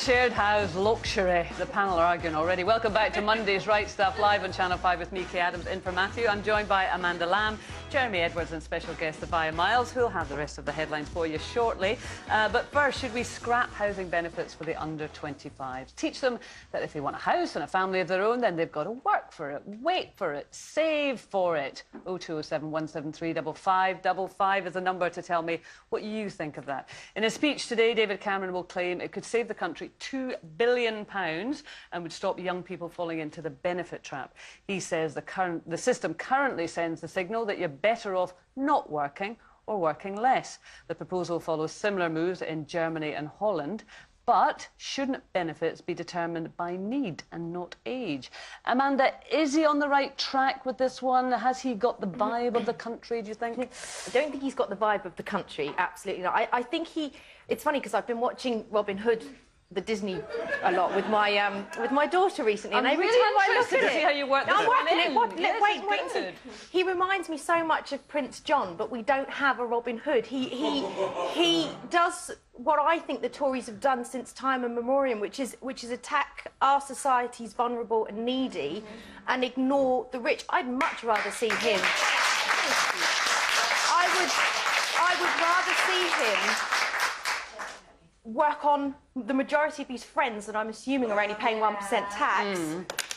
shared house, luxury. The panel are arguing already. Welcome back to Monday's Wright Stuff, live on Channel 5 with me, Kay Adams, in for Matthew. I'm joined by Amanda Lamb, Jeremy Edwards and special guest Sophia Miles, who'll have the rest of the headlines for you shortly. But first, should we scrap housing benefits for the under-25s? Teach them that if they want a house and a family of their own, then they've got to work for it, wait for it, save for it. 0207 173 5555 is the number to tell me what you think of that. In a speech today, David Cameron will claim it could save the country £2 billion and would stop young people falling into the benefit trap. He says the system currently sends the signal that you're better off not working or working less. The proposal follows similar moves in Germany and Holland. But shouldn't benefits be determined by need and not age? Amanda, is he on the right track with this one? Has he got the vibe of the country, do you think? I don't think he's got the vibe of the country, absolutely not. I think he... It's funny, because I've been watching Robin Hood, the Disney, a lot with my daughter recently. I'm and every really time I look interested at to see how you work this I'm one working in. it. What, Yes, wait and good. see. He reminds me so much of Prince John, but we don't have a Robin Hood. He does what I think the Tories have done since time immemorial, which is attack our society's vulnerable and needy and ignore the rich. I'd much rather see him. I would rather see him work on the majority of his friends that I'm assuming are only paying 1% tax,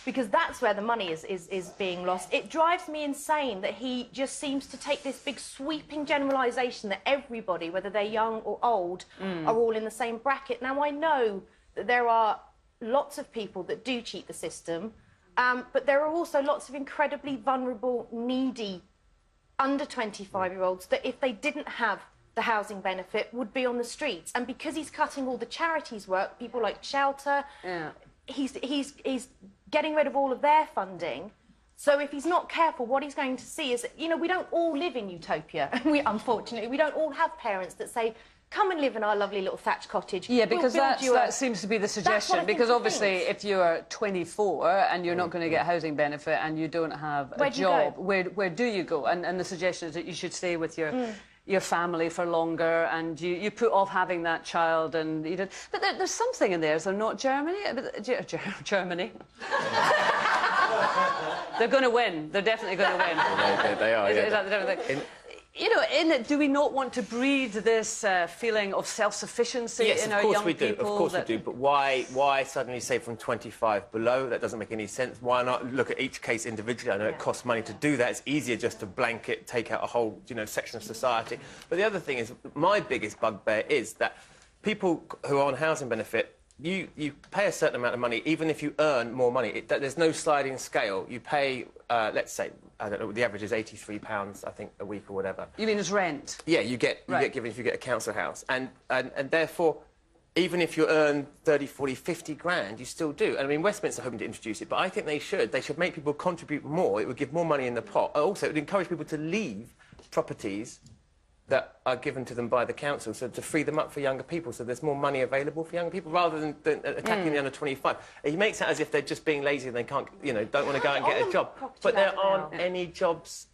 because that's where the money is being lost. It drives me insane that he just seems to take this big sweeping generalisation that everybody, whether they're young or old, are all in the same bracket. Now, I know that there are lots of people that do cheat the system, but there are also lots of incredibly vulnerable, needy, under 25-year-olds that if they didn't have the housing benefit would be on the streets. And because he's cutting all the charities work, people like Shelter, he's getting rid of all of their funding. So if he's not careful, what he's going to see is, you know, we don't all live in utopia. Unfortunately, we don't all have parents that say, come and live in our lovely little thatched cottage. Yeah, because that seems to be the suggestion. Because obviously, if you're 24 and you're not going to get housing benefit and you don't have a job, where do you go? And the suggestion is that you should stay with your family for longer, and you put off having that child, and you don't. But there's something in there, is there not, Germany? Germany. They're going to win. They're definitely going to win. They are, Is that the different thing? You know, in it, do we not want to breed this feeling of self-sufficiency in our young people? Of course we do. But why suddenly say from 25 below? That doesn't make any sense. Why not look at each case individually? I know it costs money to do that. It's easier just to blanket, take out a whole, section of society. But the other thing is, my biggest bugbear is that people who are on housing benefit, you pay a certain amount of money, even if you earn more money. There's no sliding scale. You pay, let's say, I don't know, the average is £83, I think, a week or whatever. You mean as rent? Yeah, you get given if you get a council house. And therefore, even if you earn 30, 40, 50 grand, you still do. And I mean, Westminster are hoping to introduce it, but I think they should. They should make people contribute more. It would give more money in the pot. Also, it would encourage people to leave properties that are given to them by the council, so to free them up for younger people, so there's more money available for younger people, rather than attacking the under 25. He makes it as if they're just being lazy and they can't, don't want to go out and get a job. But there aren't any jobs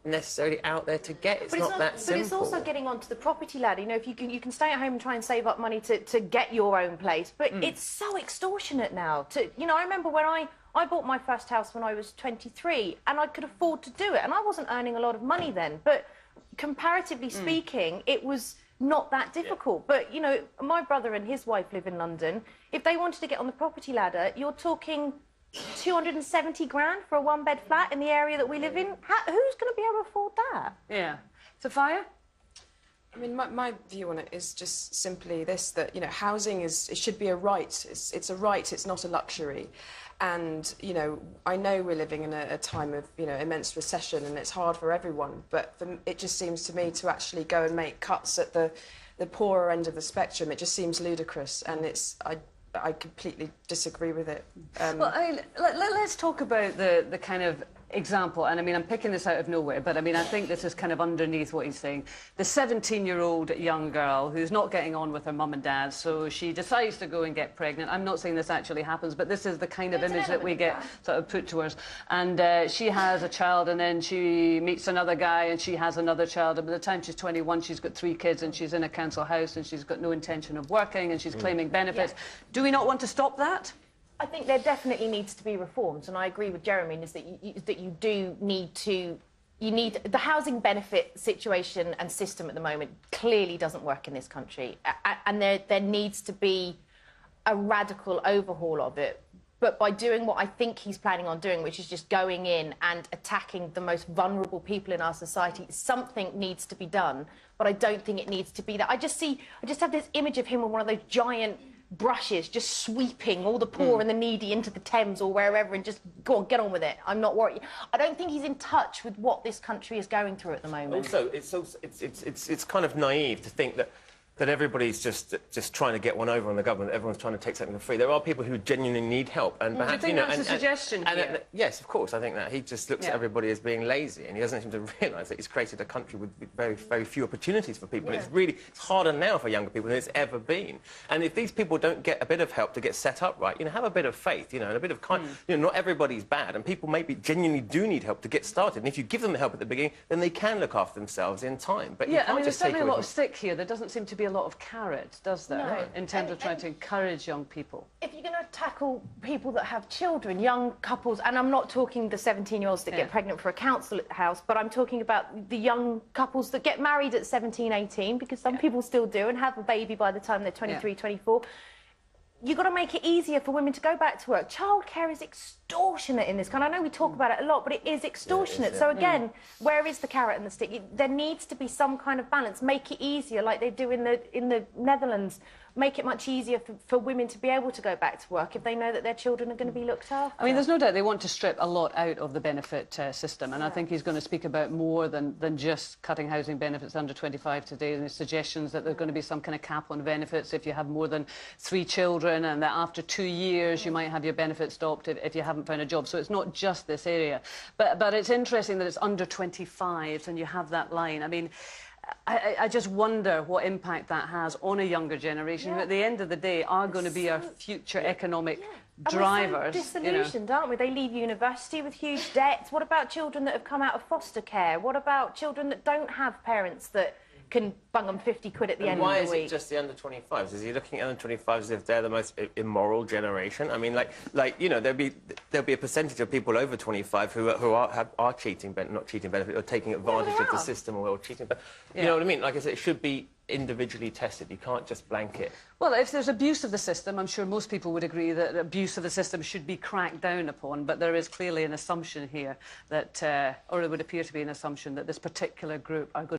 necessarily out there to get. It's not that simple. But it's also getting onto the property ladder. You know, if you can stay at home and try and save up money to get your own place, but it's so extortionate now. I remember when I bought my first house when I was 23, and I could afford to do it, and I wasn't earning a lot of money then, but comparatively speaking, it was not that difficult. But, my brother and his wife live in London. If they wanted to get on the property ladder, you're talking 270 grand for a one-bed flat in the area that we live in. Who's going to be able to afford that? Yeah. Sophia? I mean, my view on it is just simply this, that, housing it should be a right. It's a right, it's not a luxury. And, I know we're living in a time of, immense recession, and it's hard for everyone, but it just seems to me to actually go and make cuts at the poorer end of the spectrum, it just seems ludicrous, and I completely disagree with it. Well, let's talk about the kind of example, and I mean, I'm picking this out of nowhere, but I mean, I think this is kind of underneath what he's saying. The 17-year-old young girl who's not getting on with her mum and dad, so she decides to go and get pregnant. I'm not saying this actually happens, but this is the kind of image that we get sort of put to us. And she has a child, and then she meets another guy, and she has another child. And by the time she's 21, she's got 3 kids, and she's in a council house, and she's got no intention of working, and she's claiming benefits. Yeah. Do we not want to stop that? I think there definitely needs to be reforms, and I agree with Jeremy, is that you do need to... the housing benefit situation and system at the moment clearly doesn't work in this country, and there needs to be a radical overhaul of it. But by doing what I think he's planning on doing, which is just going in and attacking the most vulnerable people in our society, something needs to be done. But I don't think it needs to be that. I just have this image of him with one of those giant brushes just sweeping all the poor and the needy into the Thames or wherever, and just go on, get on with it. I'm not worried. I don't think he's in touch with what this country is going through at the moment. Also, it's kind of naive to think that everybody's just trying to get one over on the government. Everyone's trying to take something for free. There are people who genuinely need help, and perhaps, do you think that's a suggestion here? Yes, of course. I think that he just looks at everybody as being lazy, and he doesn't seem to realise that he's created a country with very, very few opportunities for people. Yeah. And it's harder now for younger people than it's ever been. And if these people don't get a bit of help to get set up right, have a bit of faith, and a bit of kind. Not everybody's bad, and people maybe genuinely do need help to get started. And if you give them the help at the beginning, then they can look after themselves in time. But yeah, I mean, there's certainly a lot of stick here. There doesn't seem to be a lot of carrot, does there? No. In terms of trying to encourage young people. If you're going to tackle people that have children, young couples, and I'm not talking the 17-year-olds that get pregnant for a council house, but I'm talking about the young couples that get married at 17, 18, because some people still do, and have a baby by the time they're 23, 24. You've got to make it easier for women to go back to work. Childcare is extortionate in this country. I know we talk about it a lot, but it is extortionate. So again, where is the carrot and the stick? There needs to be some kind of balance. Make it easier, like they do in the Netherlands. Make it much easier for women to be able to go back to work if they know that their children are going to be looked after. I mean, there's no doubt they want to strip a lot out of the benefit system, and I think he's going to speak about more than just cutting housing benefits under 25 today, and his suggestions that there's going to be some kind of cap on benefits if you have more than 3 children, and that after 2 years you might have your benefits stopped if you haven't found a job. So it's not just this area. But it's interesting that it's under 25s and you have that line. I mean, I just wonder what impact that has on a younger generation who, at the end of the day, are going to be our future economic drivers. We're so disillusioned, aren't we? They leave university with huge debts. What about children that have come out of foster care? What about children that don't have parents that can bung them 50 quid at the end of the week? Why is it just the under-25s? Is he looking at under-25s as if they're the most immoral generation? I mean, there'll be a percentage of people over 25 who are cheating, but not cheating benefit, or taking advantage of the system, or cheating. But you know what I mean? Like I said, it should be individually tested. You can't just blanket. Well, if there's abuse of the system, I'm sure most people would agree that abuse of the system should be cracked down upon, but there is clearly an assumption here that, or it would appear to be an assumption that this particular group are going